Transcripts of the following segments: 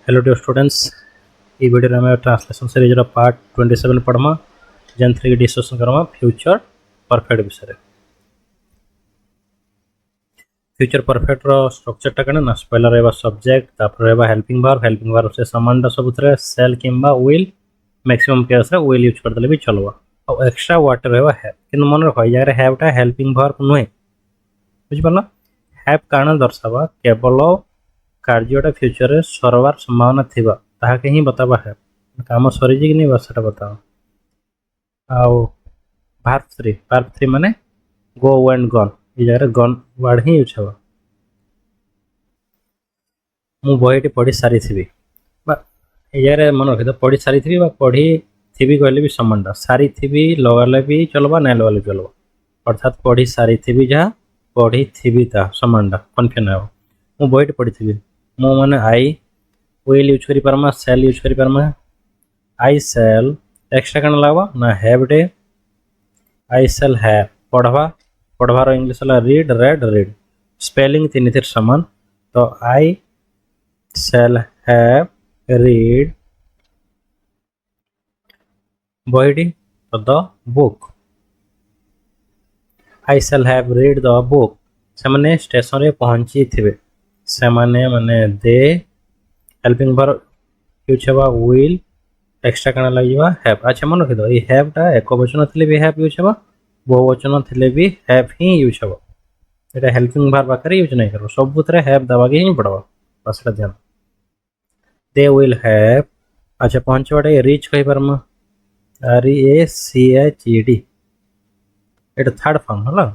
hello dear students ये video में translation series part 27 पढ़मा जेन थ्री डिस्कसन करमा फ्यूचर परफेक्ट विषय फ्यूचर परफेक्ट रो स्ट्रक्चर कण ना पहला रहबा सब्जेक्ट तापर रहबा हेल्पिंग वर्ब से समान सबुतरे सेल किंबा विल मैक्सिमम केस रे विल यूज कर देले भी चलबा और एक्स्ट्रा वाटर रहबा है किन मन रखो जाय हैवटा हेल्पिंग वर्ब नुहे बुझ पाला हैव कारण दर्शावा केवल କାର୍ଯ୍ୟଟା ଫ୍ୟୁଚରରେ ସରବାର ସମ୍ଭାବନା ଥିବା ତାହାକେ ହିଁ ବତାବା है କାମ ସରିଛି କି ନାହିଁ ବସ୍ ସେଟା ବତାଅ ଆଉ ଭାର୍ବ ଥ୍ରୀ ମାନେ ଗୋ ଆଣ୍ଡ ଗନ୍ ଏ ଜାଗାରେ ଗନ୍ ୱାର୍ଡ ହିଁ ୟୁଜ୍ ହେବ ମୁଁ ବହିଟି ପଢ଼ି ସାରିଥିବି ବା ଏ ଜାଗାରେ ମନେ ରଖିଥାଅ ପଢ଼ି ସାରିଥିବି ବା ପଢ଼ିଥିବି କହିଲେ ବି ସମାନଟା ସାରିଥିବି ଲଗାଲେ ବି ଚଲବା ନାଇଁ ଲଗାଲେ ବି ଚଲବା ଅର୍ଥାତ୍ ପଢ଼ି ସାରିଥିବି ଯାହା ପଢ଼ିଥିବି ତାହା ସମାନଟା କନଫ୍ୟୁଜନ୍ ହେବ ମୁଁ ବହିଟି ପଢ଼ିଥିବି मो माने आई विल यूज करी परमा सेल यूज करी परमा आई सेल एक्स्ट्रा कण लागबा ना हैव डे आई सेल हैव पढ़वार इंग्लिश वाला रीड रेड रीड स्पेलिंग तीन थी समान तो आई सेल हैव रीड बहीटी तो the book I shall have read the book से माने स्टेशन रे पहुंची थिबे से माने माने दे हेल्पिंग वर्ब यूज हेबा विल एक्स्ट्रा कण लागिबा हैव अच्छा मन रखि दो ई हैव टा एक वचन थिले भी हैव यूज हेबा बहुवचन थिले भी हैव ही यूज हेबा एटा हेल्पिंग वर्ब आकर यूज नै करो सबुतरे हैव दबा के ही पड़बा बस एटा ध्यान दे विल हैव अच्छा पहुंचवाडे रीच कहि परम R A C H E D एटा थर्ड फॉर्म हला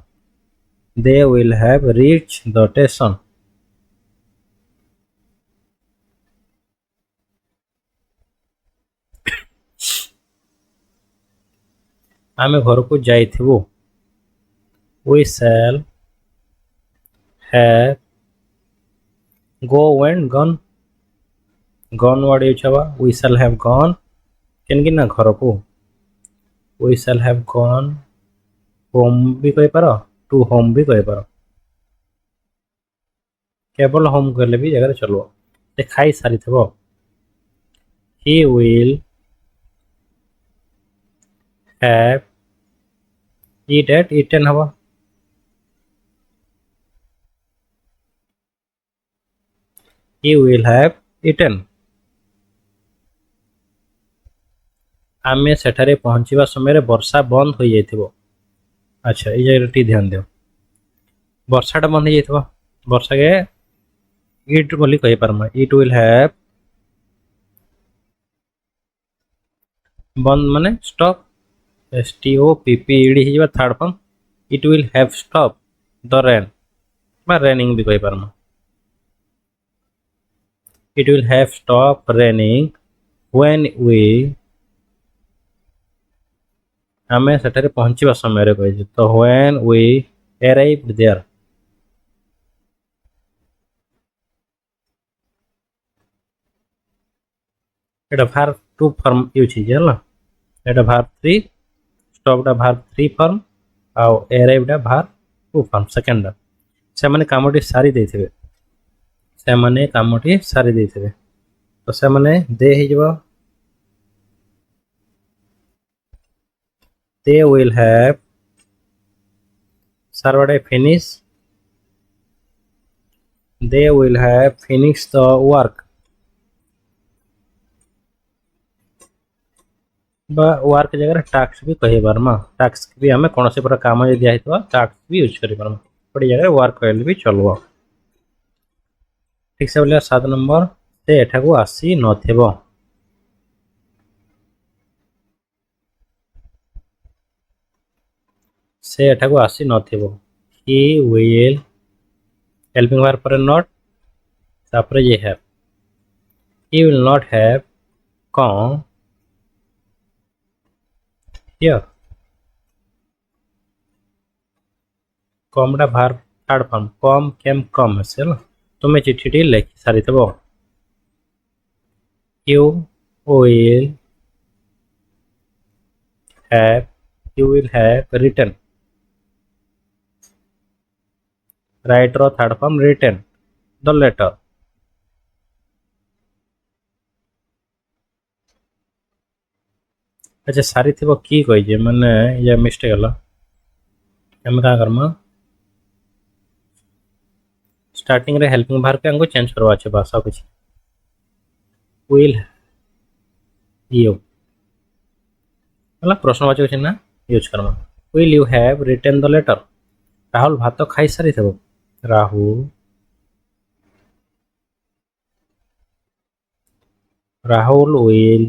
they will have reach the station आमे घर को जाइथिबो we shall have go and gone gone word use हवा वी शैल हैव गॉन केनकी ना घर को we shall have gone home भी कहि पारो टू होम भी कहि पारो केवल होम करले भी जगह चलो ते खाई सारी थबो ही विल हैव eaten हवा he will have eaten आमे सेठारे पहुंचीबा समय वर्षा बंद हो जाइथिबो अच्छा ए जगह टी ध्यान दियो वर्षाटा बंद हो जाइथिबो वर्षा के इट बोली कहि परमा इट विल हैव बंद माने stop S T O P P E D हिजबा third form it will have stop the rain बा रेनिंग भी कहि परमा it will have stopped raining when we आमे सेठारे पहुंचीबा समय रे कहि तो when we arrived there एटा verb टू फॉर्म यूज हिज हला एटा verb 3 stop टा verb 3 फॉर्म आ arrived टा verb 2 फॉर्म सेकंड से माने कामटी सारी देथिबे से माने कामटी सारी देथिबे तो से माने दे हिजबा they will have सर्वडे finish they will have finished the work बा वर्क जगह टास्क भी कहि बारमा टास्क भी हमें कौन से पूरा काम जे दिया हितवा टास्क भी यूज करि बारमा पड़ी जगह वर्क कहले भी चलबो ठीक से बोलिया 7 नंबर से एठा को आसी नथेबो से एठा को आसी नथेबो ही विल हेल्पिंग वर्ब पर नॉट तापर ये have he will not have come here come टा verb third form come came come है तुम्हें चिट्ठी लिखि सारी थबो you will have written write रो third form written the letter अच्छा सारी थी की कही मैंने ये मिस्टेक है आम क्या करमा स्टार्टिंग रे हेल्पिंग बाहर के हमको चेंज करवा अच्छे बस आ कुछ विल यू मतलब प्रश्नवाचक चिन्ह यूज करमा will you have written the letter Rahul भात खाई सारी थे राहुल विल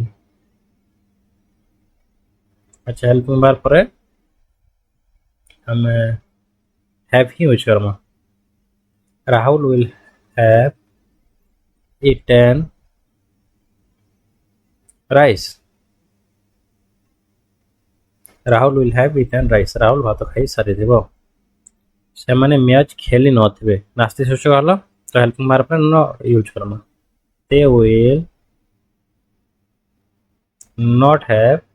अच्छा हेल्पिंग बार पर हम हैव ही यूज करमा Rahul will have eaten rice Rahul will have eaten rice Rahul भात खाई सारी थे से माने मैच खेली नथिबे नास्ती सूचक हलो तो हेल्पिंग बार पर न use Karma they will not have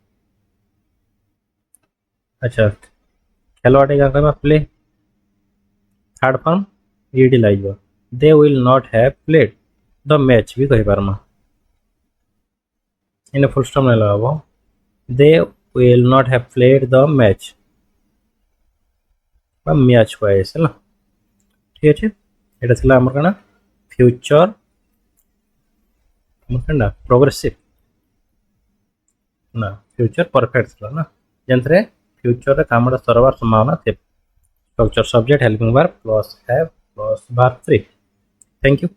अच्छा खेलवाटे क्या कहमा play third form ED live they will not have played the match भी कहि पारमा इन फुल स्टॉप नै लगाबो they will not have played the match बा मैच को आइसला ठीक अछि एटा थिला हमर कना फ्यूचर हमर कना प्रोग्रेसिव ना फ्यूचर परफेक्ट थिला ना जंतरे फ्यूचर रे कामडा सरवार संभावना थे structure subject helping verb plus have plus verb 3 thank you